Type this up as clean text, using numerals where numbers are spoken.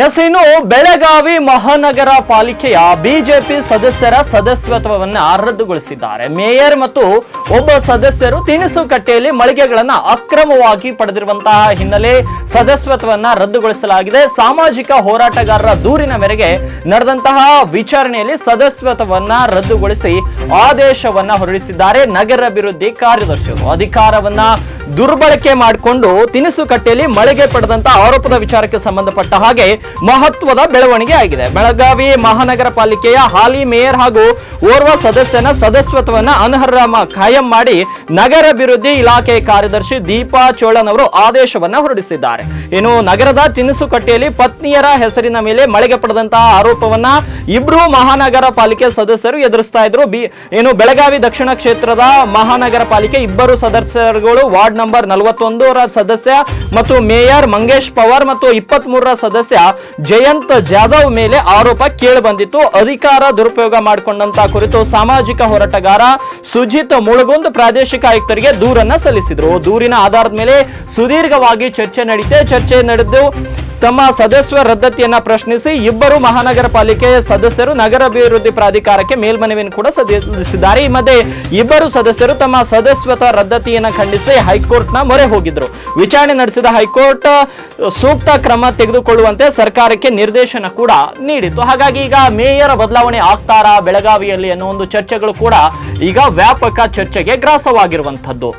S, ಇನ್ನು ಬೆಳಗಾವಿ ಮಹಾನಗರ ಪಾಲಿಕೆಯ ಬಿಜೆಪಿ ಸದಸ್ಯರ ಸದಸ್ಯತ್ವವನ್ನ ರದ್ದುಗೊಳಿಸಿದ್ದಾರೆ. ಮೇಯರ್ ಮತ್ತು ಒಬ್ಬ ಸದಸ್ಯರು ತಿನಿಸು ಕಟ್ಟೆಯಲ್ಲಿ ಮಳಿಗೆಗಳನ್ನ ಅಕ್ರಮವಾಗಿ ಪಡೆದಿರುವಂತಹ ಹಿನ್ನೆಲೆ ಸದಸ್ಯತ್ವವನ್ನ ರದ್ದುಗೊಳಿಸಲಾಗಿದೆ. ಸಾಮಾಜಿಕ ಹೋರಾಟಗಾರರ ದೂರಿನ ಮೇರೆಗೆ ನಡೆದಂತಹ ವಿಚಾರಣೆಯಲ್ಲಿ ಸದಸ್ಯತ್ವವನ್ನ ರದ್ದುಗೊಳಿಸಿ ಆದೇಶವನ್ನ ಹೊರಡಿಸಿದ್ದಾರೆ ನಗರಾಭಿವೃದ್ಧಿ ಕಾರ್ಯದರ್ಶಿಗಳು. ಅಧಿಕಾರವನ್ನ ದುರ್ಬಳಕೆ ಮಾಡಿಕೊಂಡು ತಿನಿಸು ಕಟ್ಟೆಯಲ್ಲಿ ಮಳಿಗೆ ಪಡೆದಂತಹ ಆರೋಪದ ವಿಚಾರಕ್ಕೆ ಸಂಬಂಧಪಟ್ಟ ಹಾಗೆ ಮಹತ್ವದ ಬೆಳವಣಿಗೆ ಆಗಿದೆ. ಬೆಳಗಾವಿ ಮಹಾನಗರ ಪಾಲಿಕೆಯ ಹಾಲಿ ಮೇಯರ್ ಹಾಗೂ ಓರ್ವ ಸದಸ್ಯನ ಸದಸ್ಯತ್ವವನ್ನು ಅನರ್ಹ ಖಾಯಂ ಮಾಡಿ ನಗರಾಭಿವೃದ್ಧಿ ಇಲಾಖೆ ಕಾರ್ಯದರ್ಶಿ ದೀಪಾ ಚೋಳನ್ ಅವರು ಆದೇಶವನ್ನ ಹೊರಡಿಸಿದ್ದಾರೆ. ಇನ್ನು ನಗರದ ತಿನಿಸು ಕಟ್ಟೆಯಲ್ಲಿ ಪತ್ನಿಯರ ಹೆಸರಿನ ಮೇಲೆ ಮಳಿಗೆ ಪಡೆದಂತಹ ಆರೋಪವನ್ನ ಇಬ್ರು ಮಹಾನಗರ ಪಾಲಿಕೆ ಸದಸ್ಯರು ಎದುರಿಸ್ತಾ ಇದ್ರು. ಬೆಳಗಾವಿ ದಕ್ಷಿಣ ಕ್ಷೇತ್ರದ ಮಹಾನಗರ ಪಾಲಿಕೆ ಇಬ್ಬರು ಸದಸ್ಯರುಗಳು ವಾರ್ಡ್ ನಂಬರ್ 41ರ ಸದಸ್ಯ ಮತ್ತು ಮೇಯರ್ ಮಂಗೇಶ್ ಪವಾರ್ ಮತ್ತು 23ರ ಸದಸ್ಯ ಜಯಂತ್ ಜಾಧವ್ ಮೇಲೆ ಆರೋಪ ಕೇಳಿ ಬಂದಿತ್ತು. ಅಧಿಕಾರ ದುರುಪಯೋಗ ಮಾಡಿಕೊಂಡಂತ ಕುರಿತು ಸಾಮಾಜಿಕ ಹೋರಾಟಗಾರ ಸುಜಿತ್ ಮುಳಗುಂದ್ ಪ್ರಾದೇಶಿಕ ಆಯುಕ್ತರಿಗೆ ದೂರನ್ನ ಸಲ್ಲಿಸಿದ್ರು. ದೂರಿನ ಆಧಾರದ ಮೇಲೆ ಸುದೀರ್ಘವಾಗಿ ಚರ್ಚೆ ನಡೆದು ತಮ್ಮ ಸದಸ್ಯ ರದ್ದತಿಯನ್ನ ಪ್ರಶ್ನಿಸಿ ಇಬ್ಬರು ಮಹಾನಗರ ಪಾಲಿಕೆ ಸದಸ್ಯರು ನಗರಾಭಿವೃದ್ಧಿ ಪ್ರಾಧಿಕಾರಕ್ಕೆ ಮೇಲ್ಮನವಿಯನ್ನು ಕೂಡ ಸಲ್ಲಿಸಿದ್ದಾರೆ. ಈ ಮಧ್ಯೆ ಇಬ್ಬರು ಸದಸ್ಯರು ತಮ್ಮ ಸದಸ್ಯತ್ವ ರದ್ದತಿಯನ್ನ ಖಂಡಿಸಿ ಹೈಕೋರ್ಟ್ನ ಮೊರೆ ಹೋಗಿದ್ರು. ವಿಚಾರಣೆ ನಡೆಸಿದ ಹೈಕೋರ್ಟ್ ಸೂಕ್ತ ಕ್ರಮ ತೆಗೆದುಕೊಳ್ಳುವಂತೆ ಸರ್ಕಾರಕ್ಕೆ ನಿರ್ದೇಶನ ಕೂಡ ನೀಡಿತ್ತು. ಹಾಗಾಗಿ ಈಗ ಮೇಯರ್ ಬದಲಾವಣೆ ಆಗ್ತಾರಾ ಬೆಳಗಾವಿಯಲ್ಲಿ ಅನ್ನೋ ಒಂದು ಚರ್ಚೆಗಳು ಕೂಡ ಈಗ ವ್ಯಾಪಕ ಚರ್ಚೆಗೆ ಗ್ರಾಸವಾಗಿರುವಂತದ್ದು.